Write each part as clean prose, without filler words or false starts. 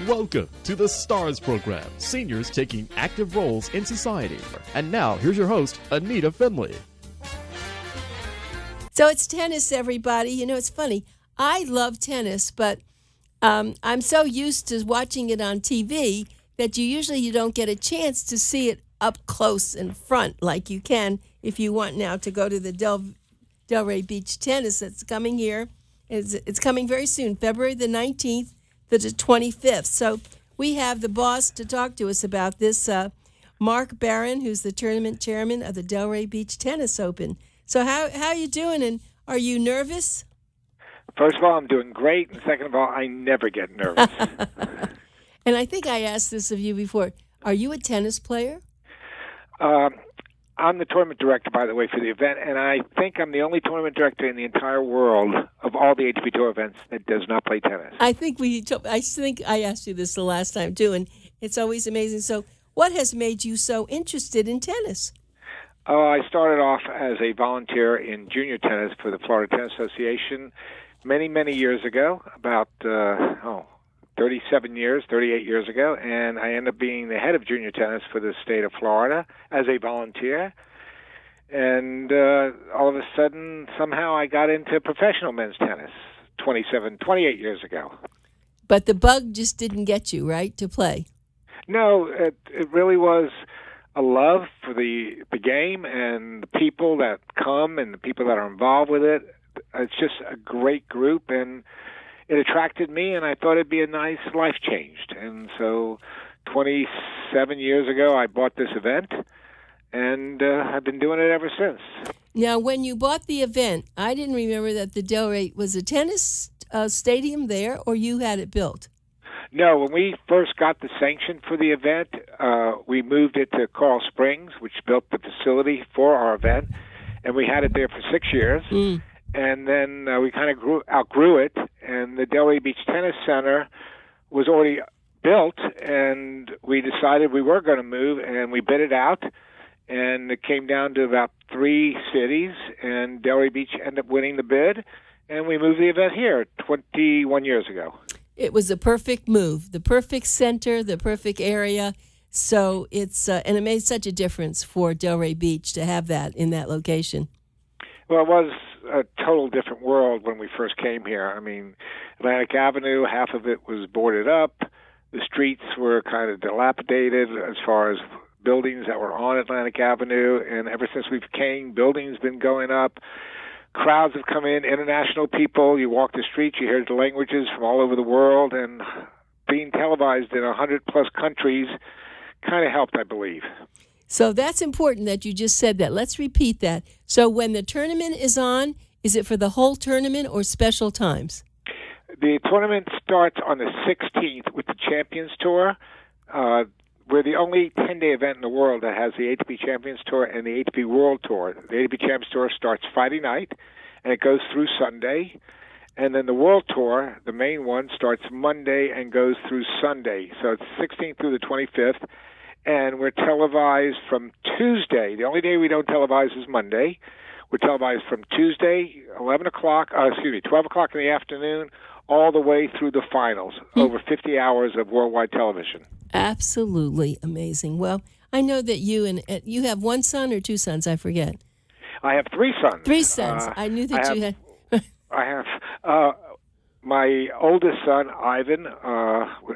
Welcome to the STARS program, seniors taking active roles in society. And now, here's your host, ANITA FINLEY. So it's tennis, everybody. You know, it's funny. I love tennis, but I'm so used to watching it on TV that you don't get a chance to see it up close and front like you can if you want now to go to the Delray Beach tennis that's coming here. It's coming very soon, February the 19th to the 25th. So we have the boss to talk to us about this, Mark Barron, who's the tournament chairman of the Delray Beach Tennis Open. So how are you doing, and are you nervous? First of all, I'm doing great, and second of all, I never get nervous. And I think I asked this of you before. Are you a tennis player? I'm the tournament director, by the way, for the event, and I think I'm the only tournament director in the entire world of all the ATP Tour events that does not play tennis. I think I asked you this the last time, too, and it's always amazing. So what has made you so interested in tennis? I started off as a volunteer in junior tennis for the Florida Tennis Association many, many years ago, about 38 years ago, and I ended up being the head of junior tennis for the state of Florida as a volunteer. And all of a sudden, somehow I got into professional men's tennis 28 years ago. But the bug just didn't get you, right, to play? No, it really was a love for the game and the people that come and the people that are involved with it. It's just a great group, and it attracted me, and I thought it'd be a nice life change. And so 27 years ago, I bought this event, and I've been doing it ever since. Now, when you bought the event, I didn't remember that the Delray was a tennis stadium there, or you had it built? No, when we first got the sanction for the event, we moved it to Coral Springs, which built the facility for our event, and we had it there for 6 years. And then we kind of outgrew it, and the Delray Beach Tennis Center was already built, and we decided we were going to move, and we bid it out, and it came down to about 3 cities, and Delray Beach ended up winning the bid, and we moved the event here 21 years ago. It was a perfect move, the perfect center, the perfect area. So it's and it made such a difference for Delray Beach to have that in that location. Well, it was a total different world when we first came here. I mean, Atlantic Avenue, half of it was boarded up. The streets were kind of dilapidated as far as buildings that were on Atlantic Avenue. And ever since we've came, buildings been going up. Crowds have come in, international people. You walk the streets, you hear the languages from all over the world. And being televised in 100-plus countries kind of helped, I believe. So that's important that you just said that. Let's repeat that. So when the tournament is on, is it for the whole tournament or special times? The tournament starts on the 16th with the Champions Tour. We're the only 10-day event in the world that has the ATP Champions Tour and the ATP World Tour. The ATP Champions Tour starts Friday night, and it goes through Sunday. And then the World Tour, the main one, starts Monday and goes through Sunday. So it's 16th through the 25th. And we're televised from Tuesday. The only day we don't televise is Monday. We're televised from Tuesday, 12 o'clock in the afternoon, all the way through the finals. Over 50 hours of worldwide television. Absolutely amazing. Well, I know that you have one son or 2 sons, I forget. I have 3 sons. 3 sons. I knew that you had. I have. My oldest son, Ivan,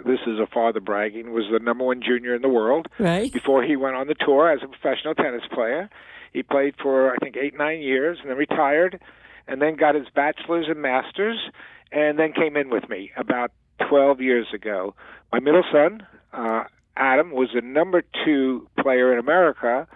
this is a father bragging, was the number 1 junior in the world. Right. Before he went on the tour as a professional tennis player. He played for, I think, 8-9 years and then retired and then got his bachelor's and master's and then came in with me about 12 years ago. My middle son, Adam, was the number 2 player in America,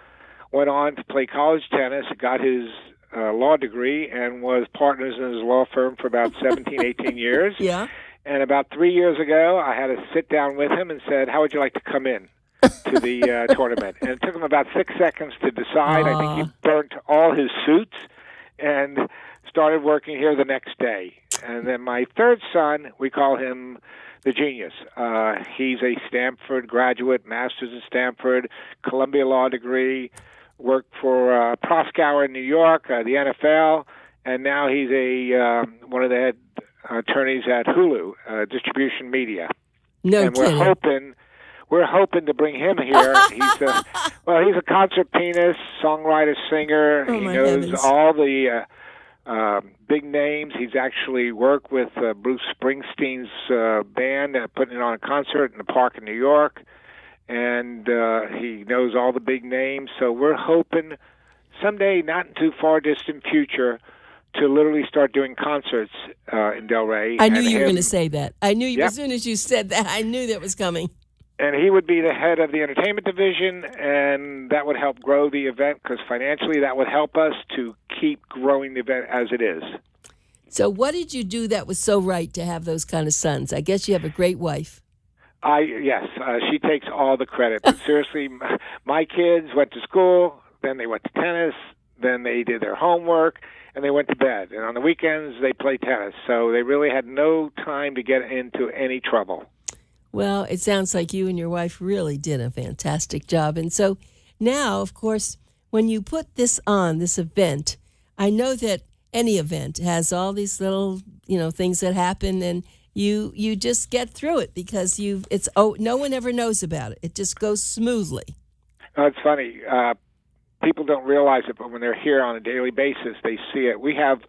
went on to play college tennis, got his law degree, and was partners in his law firm for about 17, 18 years. Yeah. And about 3 years ago, I had to sit down with him and said, how would you like to come in to the tournament? And it took him about 6 seconds to decide. I think he burnt all his suits and started working here the next day. And then my third son, we call him the genius. He's a Stanford graduate, master's at Stanford, Columbia Law degree, worked for Proskauer in New York, the NFL, and now he's one of the head attorneys at Hulu, Distribution Media. No and kidding. we're hoping to bring him here. He's a concert pianist, songwriter, singer. Oh, He my knows heavens. all the big names. He's actually worked with Bruce Springsteen's band, putting it on a concert in the park in New York, and he knows all the big names. So we're hoping someday, not in too far distant future, to literally start doing concerts in Delray. I knew you were going to say that. I knew Yep. as soon as you said that, I knew that was coming. And he would be the head of the entertainment division, and that would help grow the event because financially that would help us to keep growing the event as it is. So what did you do that was so right to have those kind of sons? I guess you have a great wife. Yes, she takes all the credit. But seriously, my kids went to school, then they went to tennis, then they did their homework, and they went to bed. And on the weekends, they played tennis. So they really had no time to get into any trouble. Well, it sounds like you and your wife really did a fantastic job. And so now, of course, when you put this on, this event, I know that any event has all these little, things that happen, and you just get through it because no one ever knows about it. It just goes smoothly. It's funny. People don't realize it, but when they're here on a daily basis, they see it. We have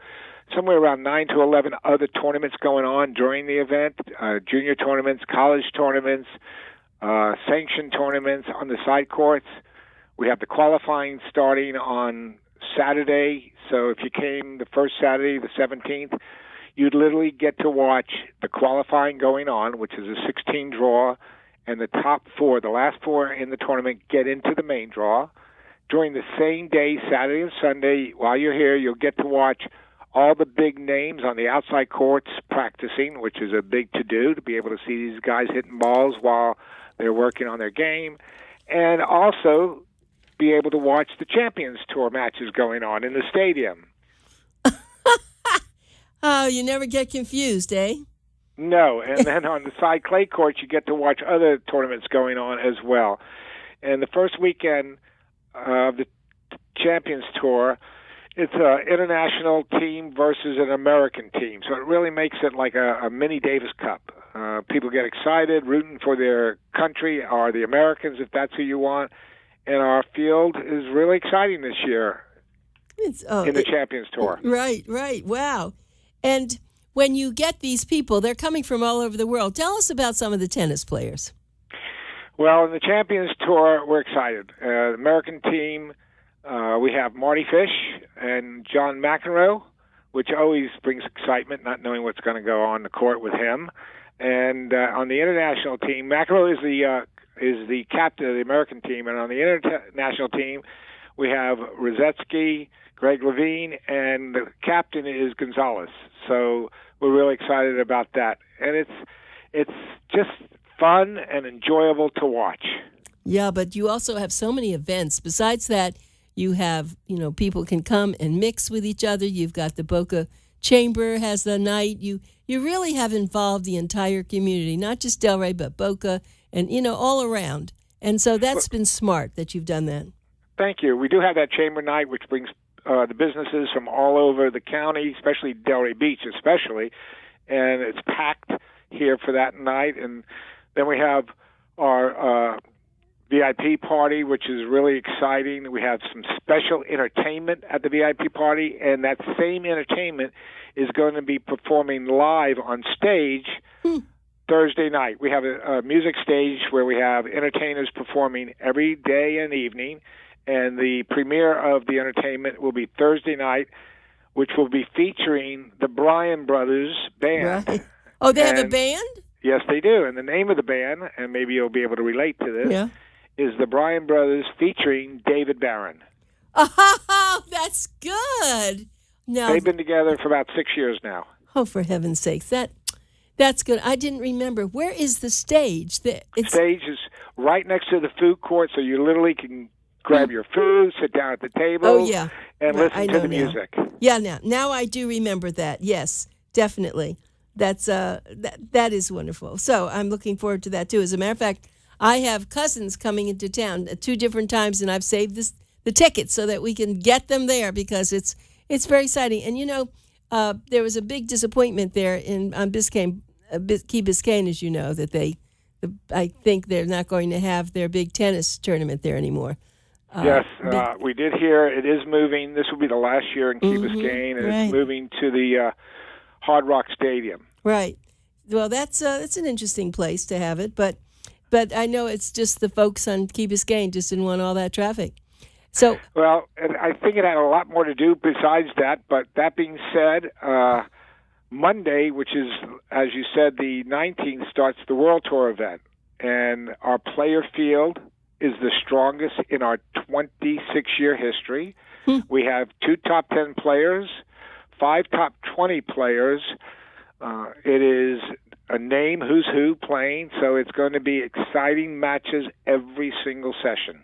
somewhere around 9 to 11 other tournaments going on during the event, junior tournaments, college tournaments, sanctioned tournaments on the side courts. We have the qualifying starting on Saturday. So if you came the first Saturday, the 17th, you'd literally get to watch the qualifying going on, which is a 16 draw, and the top four, the last four in the tournament, get into the main draw. During the same day, Saturday and Sunday, while you're here, you'll get to watch all the big names on the outside courts practicing, which is a big to-do, to be able to see these guys hitting balls while they're working on their game, and also be able to watch the Champions Tour matches going on in the stadium. Oh, you never get confused, eh? No, and then on the side clay courts, you get to watch other tournaments going on as well. And the first weekend of the Champions Tour, it's an international team versus an American team. So it really makes it like a mini Davis Cup. People get excited, rooting for their country or the Americans, if that's who you want. And our field is really exciting this year in the Champions Tour. Right. Wow. And when you get these people, they're coming from all over the world. Tell us about some of the tennis players. Well, in the Champions Tour, we're excited. The American team, we have Marty Fish and John McEnroe, which always brings excitement, not knowing what's going to go on the court with him. And on the international team, McEnroe is the captain of the American team, and on the international team, we have Rosetsky, Greg Levine, and the captain is Gonzalez. So we're really excited about that, and it's just fun and enjoyable to watch. Yeah, but you also have so many events. Besides that, you have, people can come and mix with each other. You've got the Boca Chamber has the night. You really have involved the entire community, not just Delray, but Boca and, all around. And so that's been smart that you've done that. Thank you. We do have that chamber night, which brings the businesses from all over the county, especially Delray Beach, and it's packed here for that night. And then we have our VIP party, which is really exciting. We have some special entertainment at the VIP party, and that same entertainment is going to be performing live on stage Thursday night. We have a music stage where we have entertainers performing every day and evening, and the premiere of the entertainment will be Thursday night, which will be featuring the Bryan Brothers Band. Right. Oh, they have a band? Yes, they do. And the name of the band, and maybe you'll be able to relate to this, is the Bryan Brothers featuring David Barron. Oh, that's good. Now, they've been together for about 6 years now. Oh, for heaven's sakes. That's good. I didn't remember. Where is the stage? The stage is right next to the food court, so you literally can grab your food, sit down at the table, and listen to the music. Yeah, now I do remember that. Yes, definitely. That's that is wonderful. So I'm looking forward to that too. As a matter of fact, I have cousins coming into town at 2 different times, and I've saved the tickets so that we can get them there because it's very exciting. And there was a big disappointment there on Biscayne, Key Biscayne, as you know, that they I think they're not going to have their big tennis tournament there anymore. Yes, we did hear it is moving. This will be the last year in Key Biscayne, and it's moving to the Hard Rock Stadium. Right. Well, that's an interesting place to have it, but I know it's just the folks on Key Biscayne just didn't want all that traffic. So, well, and I think it had a lot more to do besides that. But that being said, Monday, which is, as you said, the 19th, starts the World Tour event. And our player field is the strongest in our 26-year history. We have 2 top 10 players, 5 top 20 players. It is a name who's who playing, so it's going to be exciting matches every single session.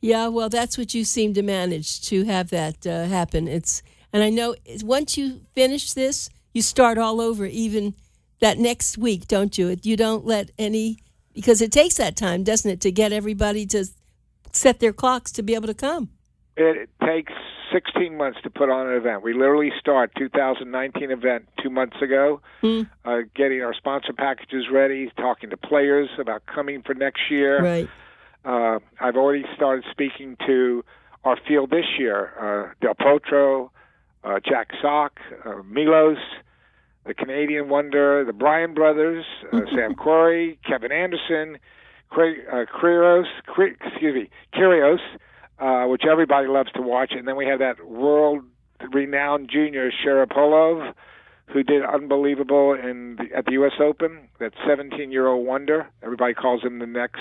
Yeah, well, that's what you seem to manage to have that happen. And I know once you finish this, you start all over even that next week, don't you? You don't let any, because it takes that time, doesn't it, to get everybody to set their clocks to be able to come. It takes 16 months to put on an event. We literally start 2019 event 2 months ago, getting our sponsor packages ready, talking to players about coming for next year. Right. I've already started speaking to our field this year, Del Potro, Jack Sock, Milos, the Canadian Wonder, the Bryan brothers, Sam Querrey, Kevin Anderson, Kyrgios, which everybody loves to watch. And then we have that world-renowned junior, Sharapova, who did unbelievable at the U.S. Open, that 17-year-old wonder. Everybody calls him the next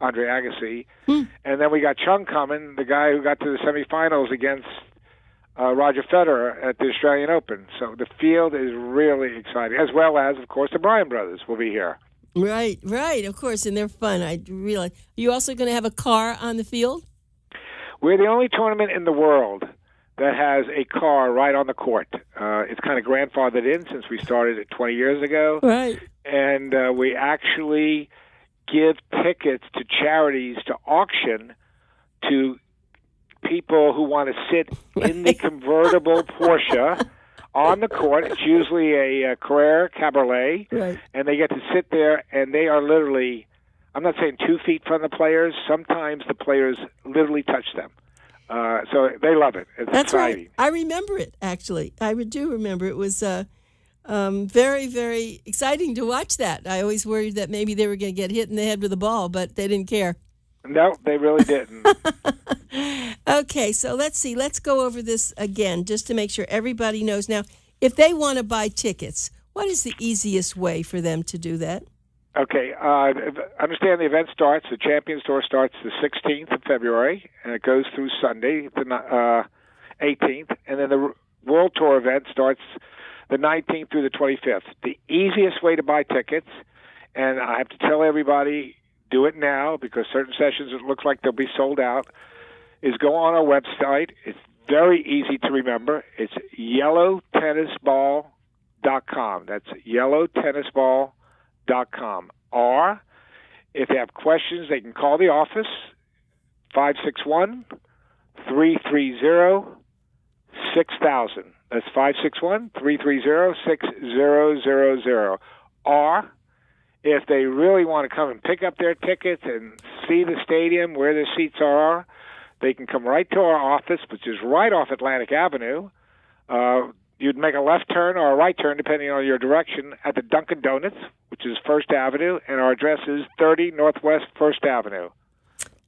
Andre Agassi. And then we got Chung coming, the guy who got to the semifinals against Roger Federer at the Australian Open. So the field is really exciting, as well as, of course, the Bryan brothers will be here. Right, of course, and they're fun. I realize. Are you also going to have a car on the field? We're the only tournament in the world that has a car right on the court. It's kind of grandfathered in since we started it 20 years ago. Right. And we actually give tickets to charities to auction to people who want to sit in the convertible Porsche on the court. It's usually a Carrera Cabriolet. Right. And they get to sit there, and they are literally, I'm not saying 2 feet from the players. Sometimes the players literally touch them. So they love it. It's That's exciting. Right. I remember it, actually. I do remember. It was very, very exciting to watch that. I always worried that maybe they were going to get hit in the head with a ball, but they didn't care. No, they really didn't. Okay, so let's see. Let's go over this again just to make sure everybody knows. Now, if they want to buy tickets, what is the easiest way for them to do that? Okay, understand the event starts, the Champions Tour starts the 16th of February, and it goes through Sunday, the 18th, and then the World Tour event starts the 19th through the 25th. The easiest way to buy tickets, and I have to tell everybody, do it now, because certain sessions it looks like they'll be sold out, is go on our website. It's very easy to remember. It's yellowtennisball.com. That's yellowtennisball.com. Or if they have questions, they can call the office, 561-330-6000. That's 561-330-6000. Or if they really want to come and pick up their tickets and see the stadium where the seats are, they can come right to our office, which is right off Atlantic Avenue. You'd make a left turn or a right turn, depending on your direction, at the Dunkin' Donuts, which is First Avenue, and our address is 30 Northwest First Avenue.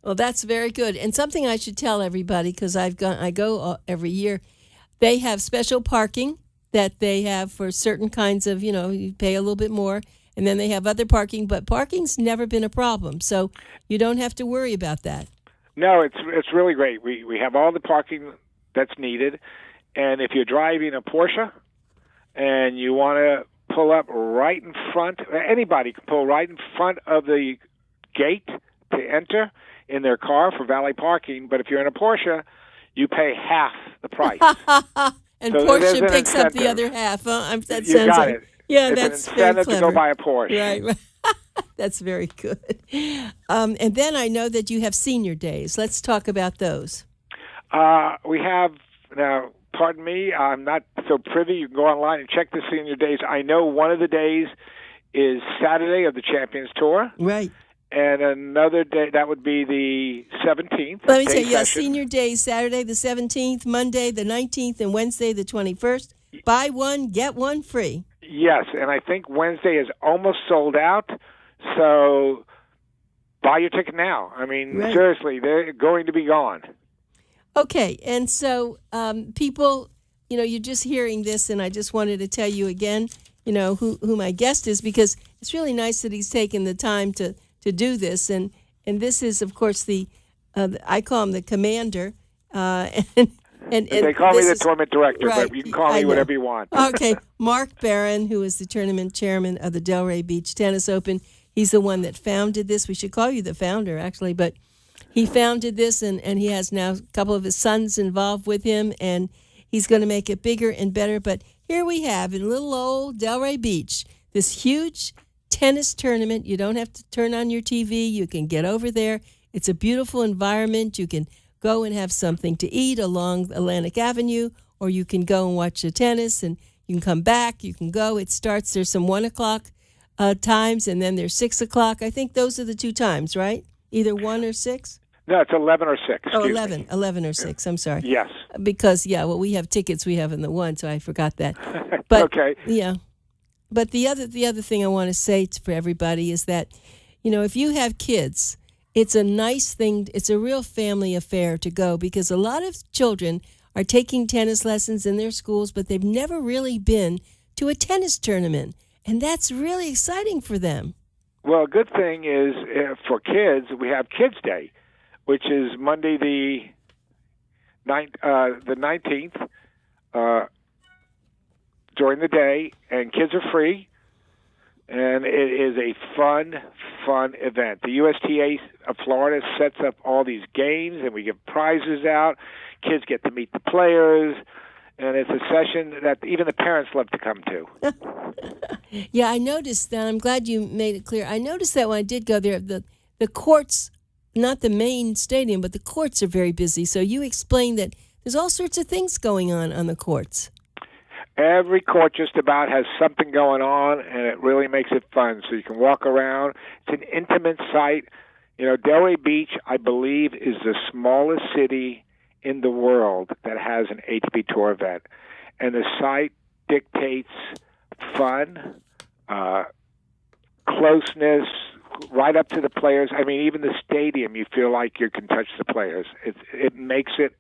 Well, that's very good. And something I should tell everybody, because I go every year, they have special parking that they have for certain kinds of, you pay a little bit more, and then they have other parking, but parking's never been a problem, so you don't have to worry about that. No, it's really great. We have all the parking that's needed. And if you're driving a Porsche and you want to pull up right in front, anybody can pull right in front of the gate to enter in their car for valet parking. But if you're in a Porsche, you pay half the price. And so Porsche picks up the other half. Huh? That you sounds got like, it. Yeah, it's that's an very incentive clever. to go buy a Porsche. Right. That's very good. And then I know that you have senior days. Let's talk about those. We have now. Pardon me, I'm not so privy. You can go online and check the senior days. I know one of the days is Saturday of the Champions Tour. Right. And another day, that would be the 17th. Let me tell you, session. Senior Day is Saturday the 17th, Monday the 19th, and Wednesday the 21st. Buy one, get one free. Yes, and I think Wednesday is almost sold out, so buy your ticket now. I mean, Right. Seriously, they're going to be gone. Okay, and so people, you're just hearing this, and I just wanted to tell you again, who my guest is, because it's really nice that he's taken the time to do this, and this is, of course, I call him the commander, and They call me the is, tournament director, right, but you can call me whatever you want. Okay, Mark Barron, who is the tournament chairman of the Delray Beach Tennis Open, he's the one that founded this. We should call you the founder, actually, but he founded this, and he has now a couple of his sons involved with him, and he's going to make it bigger and better. But here we have, in little old Delray Beach, this huge tennis tournament. You don't have to turn on your TV. You can get over there. It's a beautiful environment. You can go and have something to eat along Atlantic Avenue, or you can go and watch the tennis, and you can come back. You can go. It starts, there's some 1 o'clock times, and then there's 6 o'clock. I think those are the two times, right? Either 1 or 6? No, it's 11 or 6. Oh, excuse 11. me. 11 or 6. I'm sorry. Yes. Because, we have tickets. We have in the 1, so I forgot that. But, Okay. Yeah. But the other thing I want to say for everybody is that, if you have kids, it's a nice thing. It's a real family affair to go, because a lot of children are taking tennis lessons in their schools, but they've never really been to a tennis tournament. And that's really exciting for them. Well, a good thing is for kids, we have Kids Day, which is Monday the 19th during the day, and kids are free, and it is a fun event. The USTA of Florida sets up all these games, and we give prizes out. Kids get to meet the players, and it's a session that even the parents love to come to. Yeah, I noticed that. I'm glad you made it clear. I noticed that when I did go there, the courts, not the main stadium, but the courts are very busy. So you explained that there's all sorts of things going on the courts. Every court just about has something going on, and it really makes it fun. So you can walk around. It's an intimate site. Delray Beach, I believe, is the smallest city in the world that has an ATP Tour event. And the site dictates fun, closeness, right up to the players. I mean, even the stadium, you feel like you can touch the players. It makes it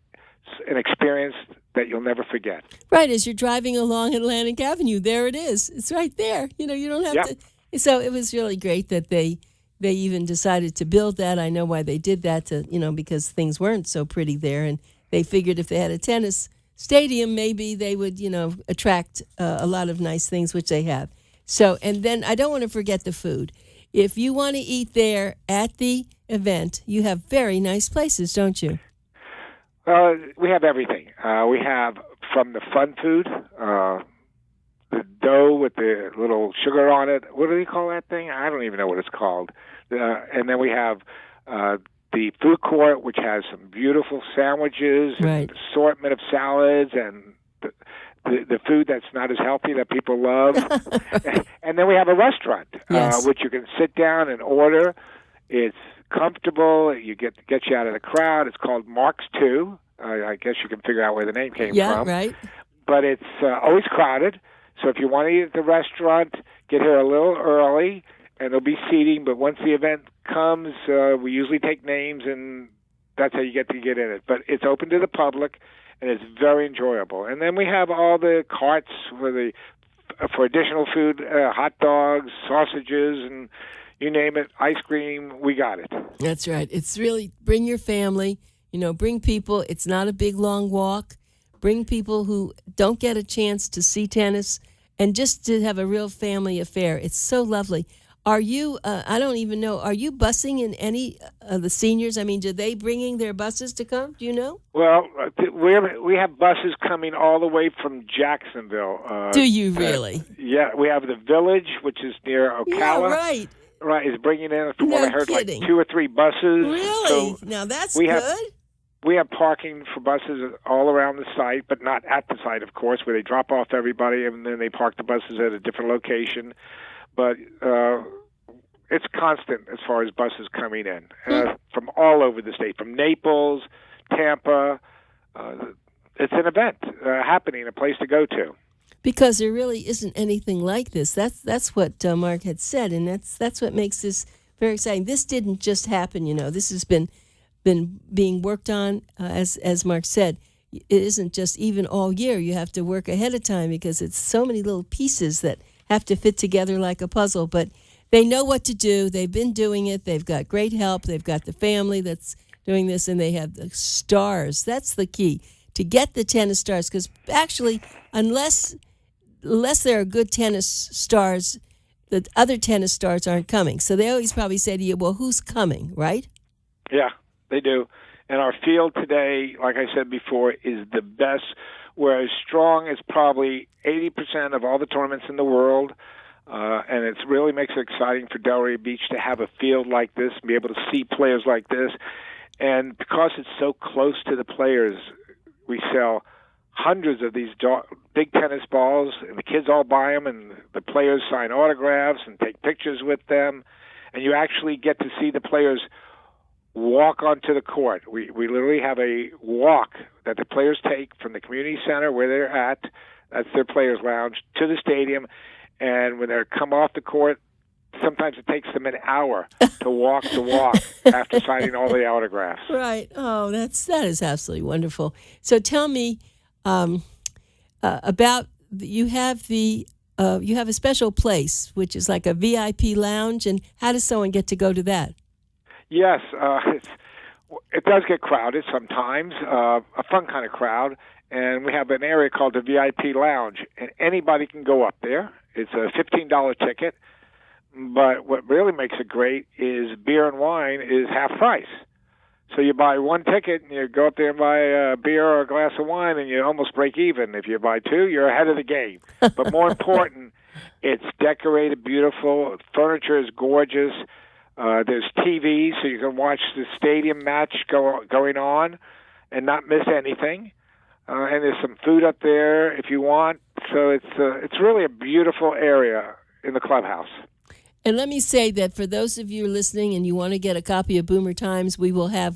an experience that you'll never forget. Right, as you're driving along Atlantic Avenue, there it is. It's right there. You don't have to. So it was really great that they even decided to build that. I know why they did that, because things weren't so pretty there, and they figured if they had a tennis stadium, maybe they would, attract a lot of nice things, which they have. So, and then I don't want to forget the food. If you want to eat there at the event, you have very nice places, don't you? We have everything. We have from the fun food, the dough with the little sugar on it. What do they call that thing? I don't even know what it's called. And then we have the food court, which has some beautiful sandwiches, right, and assortment of salads, and the food that's not as healthy that people love. And then we have a restaurant, yes, which you can sit down and order. It's comfortable. You get you out of the crowd. It's called Mark's 2. I guess you can figure out where the name came from. Yeah, right. But it's always crowded. So if you want to eat at the restaurant, get here a little early, and there'll be seating. But once the event comes, we usually take names, and that's how you get in it. But it's open to the public, and it's very enjoyable. And then we have all the carts for additional food, hot dogs, sausages, and you name it, ice cream, we got it. That's right. It's really bring your family, bring people. It's not a big, long walk. Bring people who don't get a chance to see tennis and just to have a real family affair. It's so lovely. Are you, I don't even know, are you busing in any of the seniors? I mean, are they bringing their buses to come? Do you know? Well, we have buses coming all the way from Jacksonville. Do you really? Yeah, we have the Village, which is near Ocala. Yeah, right. Right, is bringing in, from what I heard, kidding. like 2 or 3 buses. Really? So now that's good. We have parking for buses all around the site, but not at the site, of course, where they drop off everybody and then they park the buses at a different location. but it's constant as far as buses coming in from all over the state, from Naples, Tampa. It's an event happening, a place to go to. Because there really isn't anything like this. That's what Mark had said, and that's what makes this very exciting. This didn't just happen, This has been being worked on, as Mark said. It isn't just even all year. You have to work ahead of time because it's so many little pieces that have to fit together like a puzzle. But they know what to do. They've been doing it. They've got great help. They've got the family that's doing this, and they have the stars. That's the key, to get the tennis stars. Because actually, unless there are good tennis stars, the other tennis stars aren't coming. So they always probably say to you, well, who's coming, right? Yeah, they do. And our field today, like I said before, is the best. We're as strong as probably 80% of all the tournaments in the world. And it really makes it exciting for Delray Beach to have a field like this and be able to see players like this. And because it's so close to the players, we sell hundreds of these big tennis balls, and the kids all buy them, and the players sign autographs and take pictures with them. And you actually get to see the players walk onto the court. We literally have a walk that the players take from the community center where they're at, that's their players' lounge, to the stadium. And when they come off the court, sometimes it takes them an hour to walk after signing all the autographs. Right. Oh, that is absolutely wonderful. So tell me about you have a special place which is like a VIP lounge, and how does someone get to go to that? Yes, it does get crowded sometimes, a fun kind of crowd, and we have an area called the VIP lounge, and anybody can go up there. It's a $15 ticket. But what really makes it great is beer and wine is half price. So you buy one ticket and you go up there and buy a beer or a glass of wine, and you almost break even. If you buy two, you're ahead of the game. But more important, it's decorated beautiful. Furniture is gorgeous. There's TV, so you can watch the stadium match going on and not miss anything. And there's some food up there if you want. So it's really a beautiful area in the clubhouse. And let me say that for those of you listening and you want to get a copy of Boomer Times, we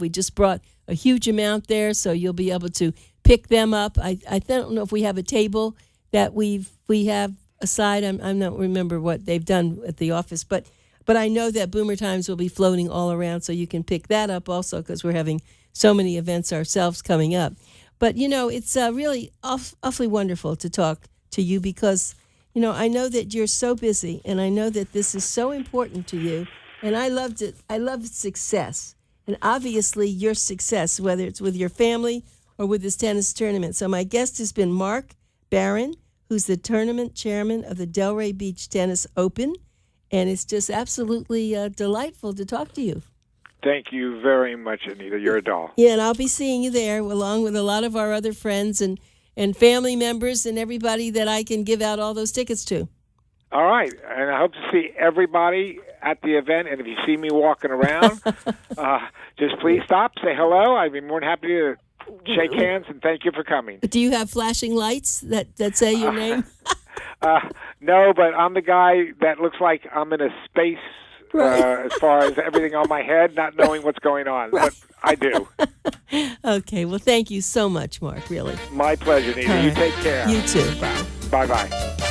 just brought a huge amount there, so you'll be able to pick them up. I don't know if we have a table that we have aside. I'm not remember what they've done at the office, but I know that Boomer Times will be floating all around, so you can pick that up also because we're having so many events ourselves coming up. But, it's really awfully wonderful to talk to you because I know that you're so busy, and I know that this is so important to you, and I loved it. I love success, and obviously your success, whether it's with your family or with this tennis tournament. So my guest has been Mark Barron, who's the tournament chairman of the Delray Beach Tennis Open, and it's just absolutely delightful to talk to you. Thank you very much, Anita. You're a doll. Yeah, and I'll be seeing you there along with a lot of our other friends and family members and everybody that I can give out all those tickets to. All right. And I hope to see everybody at the event. And if you see me walking around, just please stop, say hello. I'd be more than happy to shake hands, and thank you for coming. Do you have flashing lights that say your name? No, but I'm the guy that looks like I'm in a space as far as everything on my head, not knowing what's going on. Right. But I do. Okay. Well, thank you so much, Mark, really. My pleasure, Nita. You take care. You too. Bye. Bye-bye.